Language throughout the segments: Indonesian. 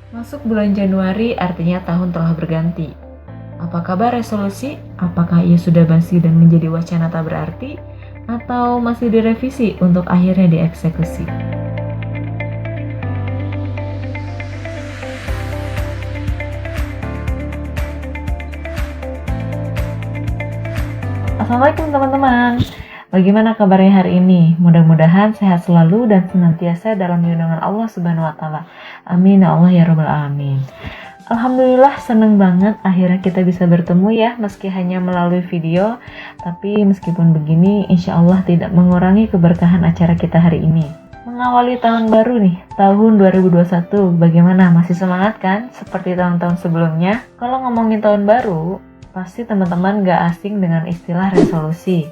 Masuk bulan Januari artinya tahun telah berganti. Apa kabar resolusi? Apakah ia sudah basi dan menjadi wacana tak berarti? Atau masih direvisi untuk akhirnya dieksekusi? Assalamualaikum teman-teman. Bagaimana kabarnya hari ini? Mudah-mudahan sehat selalu dan senantiasa dalam lindungan Allah Subhanahu wa taala. Amin ya Allah ya rabbal alamin. Alhamdulillah seneng banget akhirnya kita bisa bertemu ya, meski hanya melalui video. Tapi meskipun begini, insya Allah tidak mengurangi keberkahan acara kita hari ini. Mengawali tahun baru nih, tahun 2021. Bagaimana? Masih semangat kan? Seperti tahun-tahun sebelumnya. Kalau ngomongin tahun baru, pasti teman-teman gak asing dengan istilah resolusi.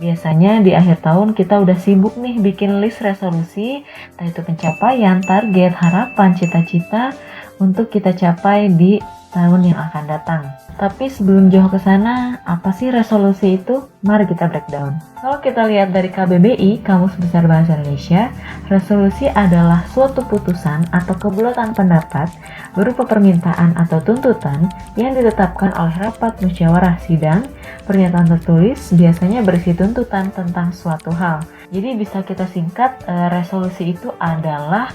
Biasanya di akhir tahun kita udah sibuk nih bikin list resolusi, entah itu pencapaian, target, harapan, cita-cita untuk kita capai di tahun yang akan datang. Tapi sebelum jauh ke sana, apa sih resolusi itu? Mari kita breakdown. Kalau kita lihat dari KBBI, Kamus Besar Bahasa Indonesia, resolusi adalah suatu putusan atau kebulatan pendapat berupa permintaan atau tuntutan yang ditetapkan oleh rapat musyawarah sidang. Pernyataan tertulis biasanya berisi tuntutan tentang suatu hal. Jadi bisa kita singkat, resolusi itu adalah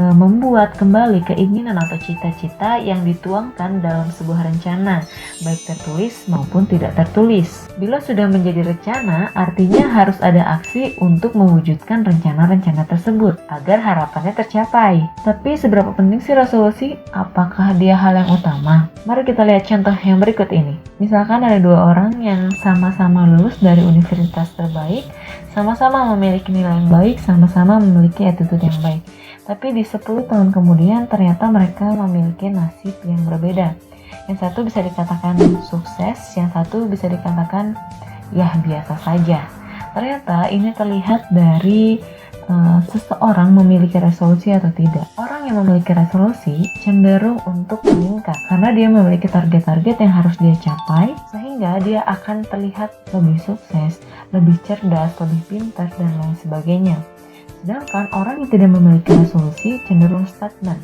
membuat kembali keinginan atau cita-cita yang dituangkan dalam sebuah rencana, baik tertulis maupun tidak tertulis. Bila sudah menjadi rencana, artinya harus ada aksi untuk mewujudkan rencana-rencana tersebut agar harapannya tercapai. Tapi seberapa penting sih resolusi? Apakah dia hal yang utama? Mari kita lihat contoh yang berikut ini. Misalkan ada dua orang yang sama-sama lulus dari universitas terbaik, sama-sama memiliki nilai yang baik, sama-sama memiliki attitude yang baik. Tapi di 10 tahun kemudian ternyata mereka memiliki nasib yang berbeda. Yang satu bisa dikatakan sukses, yang satu bisa dikatakan ya biasa saja. Ternyata ini terlihat dari seseorang memiliki resolusi atau tidak. Orang yang memiliki resolusi cenderung untuk meningkat karena dia memiliki target-target yang harus dia capai, sehingga dia akan terlihat lebih sukses, lebih cerdas, lebih pintar, dan lain sebagainya. Sedangkan orang yang tidak memiliki resolusi cenderung stagnan.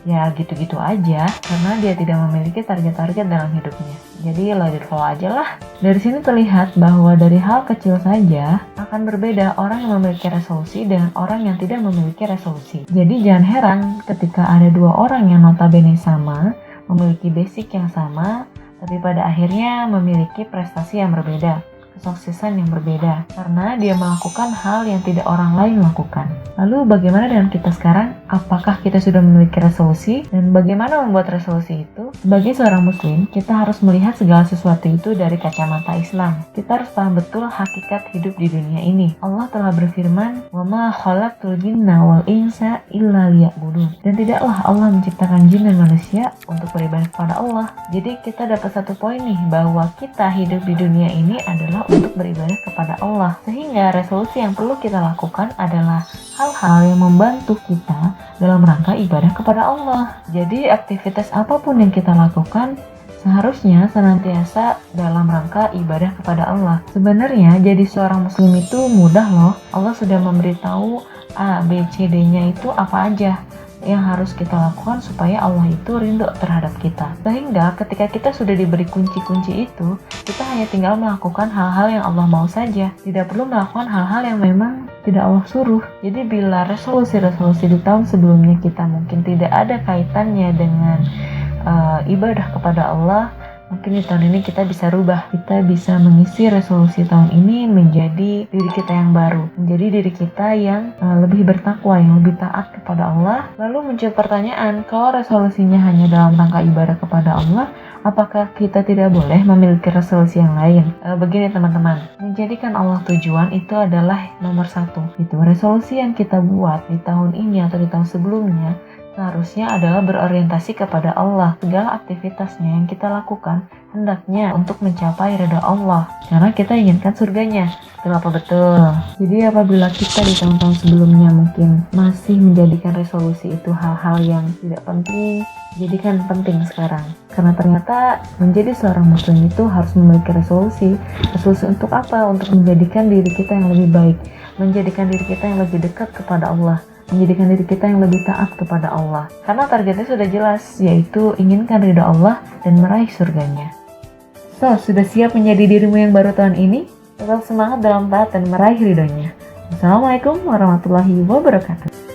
Ya gitu-gitu aja karena dia tidak memiliki target-target dalam hidupnya. Jadi let it flow aja lah. Dari sini terlihat bahwa dari hal kecil saja akan berbeda orang yang memiliki resolusi dengan orang yang tidak memiliki resolusi. Jadi jangan heran ketika ada dua orang yang notabene sama, memiliki basic yang sama, tapi pada akhirnya memiliki prestasi yang berbeda, kesuksesan yang berbeda, karena dia melakukan hal yang tidak orang lain lakukan. Lalu bagaimana dengan kita sekarang? Apakah kita sudah memiliki resolusi? Dan bagaimana membuat resolusi itu? Sebagai seorang muslim, kita harus melihat segala sesuatu itu dari kacamata Islam. Kita harus paham betul hakikat hidup di dunia ini. Allah telah berfirman, "Wama khalaqtul jinna wal insa illa liya'budun." Dan tidaklah Allah menciptakan jin dan manusia untuk beribadah kepada Allah. Jadi kita dapat satu poin nih, bahwa kita hidup di dunia ini adalah untuk beribadah kepada Allah. Sehingga resolusi yang perlu kita lakukan adalah hal-hal yang membantu kita dalam rangka ibadah kepada Allah. Jadi aktivitas apapun yang kita lakukan seharusnya senantiasa dalam rangka ibadah kepada Allah. Sebenarnya jadi seorang muslim itu mudah loh. Allah sudah memberitahu A, B, C, D-nya itu apa aja yang harus kita lakukan supaya Allah itu rindu terhadap kita. Sehingga ketika kita sudah diberi kunci-kunci itu, kita hanya tinggal melakukan hal-hal yang Allah mau saja. Tidak perlu melakukan hal-hal yang memang tidak Allah suruh. Jadi bila resolusi-resolusi di tahun sebelumnya kita mungkin tidak ada kaitannya dengan ibadah kepada Allah, mungkin di tahun ini kita bisa rubah. Kita bisa mengisi resolusi tahun ini menjadi diri kita yang baru, menjadi diri kita yang lebih bertakwa, yang lebih taat kepada Allah. Lalu muncul pertanyaan, kalau resolusinya hanya dalam rangka ibadah kepada Allah, apakah kita tidak boleh memiliki resolusi yang lain? Begini teman-teman, menjadikan Allah tujuan itu adalah nomor satu. Itu resolusi yang kita buat di tahun ini atau di tahun sebelumnya seharusnya adalah berorientasi kepada Allah. Segala aktivitasnya yang kita lakukan hendaknya untuk mencapai ridha Allah, karena kita inginkan surganya. Betul apa betul? Jadi apabila kita di tahun-tahun sebelumnya mungkin masih menjadikan resolusi itu hal-hal yang tidak penting, jadikan penting sekarang. Karena ternyata menjadi seorang muslim itu harus memiliki resolusi. Resolusi untuk apa? Untuk menjadikan diri kita yang lebih baik, menjadikan diri kita yang lebih dekat kepada Allah, menjadikan diri kita yang lebih taat kepada Allah. Karena targetnya sudah jelas, yaitu inginkan ridho Allah dan meraih surganya. So, sudah siap menjadi dirimu yang baru tahun ini? Tetap semangat dalam taat dan meraih ridhonya. Assalamualaikum warahmatullahi wabarakatuh.